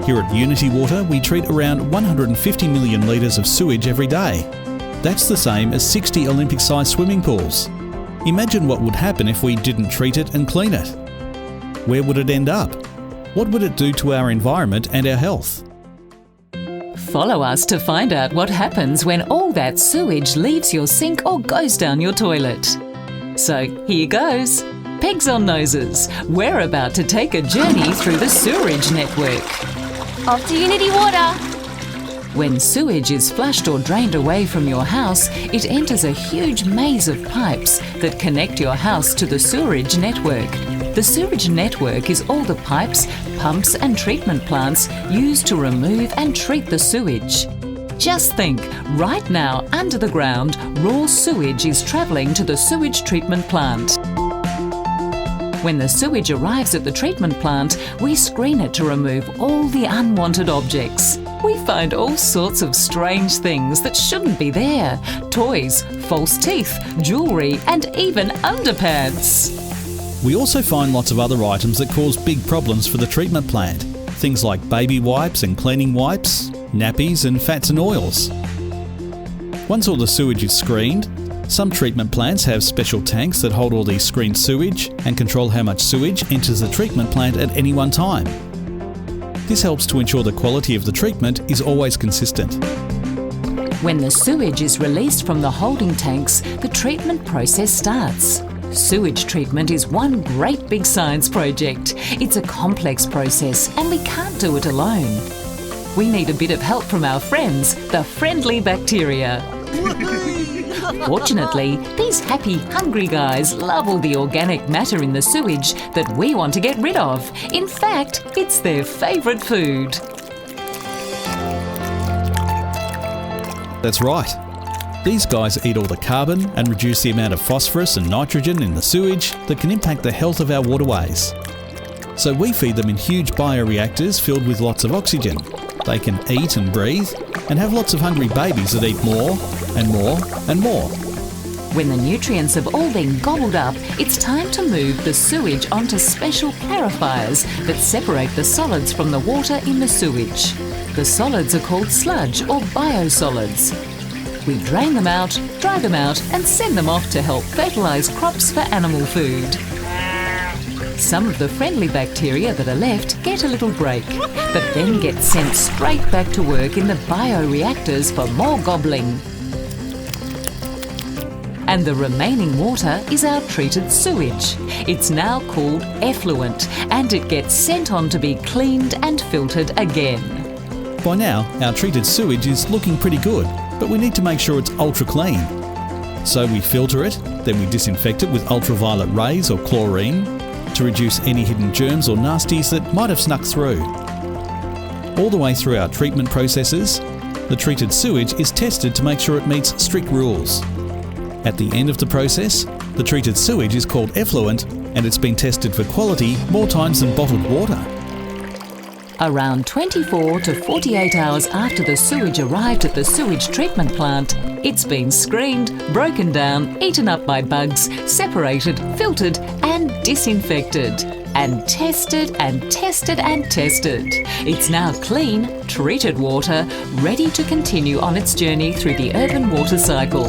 Here at Unity Water, we treat around 150 million litres of sewage every day. That's the same as 60 Olympic-sized swimming pools. Imagine what would happen if we didn't treat it and clean it. Where would it end up? What would it do to our environment and our health? Follow us to find out what happens when all that sewage leaves your sink or goes down your toilet. So here goes. Pegs on noses. We're about to take a journey through the sewerage network. Off to Unity Water! When sewage is flushed or drained away from your house, it enters a huge maze of pipes that connect your house to the sewerage network. The sewerage network is all the pipes, pumps and treatment plants used to remove and treat the sewage. Just think, right now under the ground, raw sewage is travelling to the sewage treatment plant. When the sewage arrives at the treatment plant, we screen it to remove all the unwanted objects. We find all sorts of strange things that shouldn't be there. Toys, false teeth, jewellery and even underpants. We also find lots of other items that cause big problems for the treatment plant. Things like baby wipes and cleaning wipes, nappies and fats and oils. Once all the sewage is screened, some treatment plants have special tanks that hold all these screened sewage and control how much sewage enters the treatment plant at any one time. This helps to ensure the quality of the treatment is always consistent. When the sewage is released from the holding tanks, the treatment process starts. Sewage treatment is one great big science project. It's a complex process and we can't do it alone. We need a bit of help from our friends, the friendly bacteria. Fortunately, these happy, hungry guys love all the organic matter in the sewage that we want to get rid of. In fact, it's their favourite food. That's right. These guys eat all the carbon and reduce the amount of phosphorus and nitrogen in the sewage that can impact the health of our waterways. So we feed them in huge bioreactors filled with lots of oxygen. They can eat and breathe and have lots of hungry babies that eat more and more and more. When the nutrients have all been gobbled up, it's time to move the sewage onto special clarifiers that separate the solids from the water in the sewage. The solids are called sludge or biosolids. We drain them out, dry them out and send them off to help fertilise crops for animal food. Some of the friendly bacteria that are left get a little break, but then get sent straight back to work in the bioreactors for more gobbling. And the remaining water is our treated sewage. It's now called effluent and it gets sent on to be cleaned and filtered again. By now, our treated sewage is looking pretty good, but we need to make sure it's ultra clean. So we filter it, then we disinfect it with ultraviolet rays or chlorine to reduce any hidden germs or nasties that might have snuck through. All the way through our treatment processes, the treated sewage is tested to make sure it meets strict rules. At the end of the process, the treated sewage is called effluent and it's been tested for quality more times than bottled water. Around 24 to 48 hours after the sewage arrived at the sewage treatment plant, it's been screened, broken down, eaten up by bugs, separated, filtered and disinfected. And tested and tested and tested. It's now clean, treated water, ready to continue on its journey through the urban water cycle.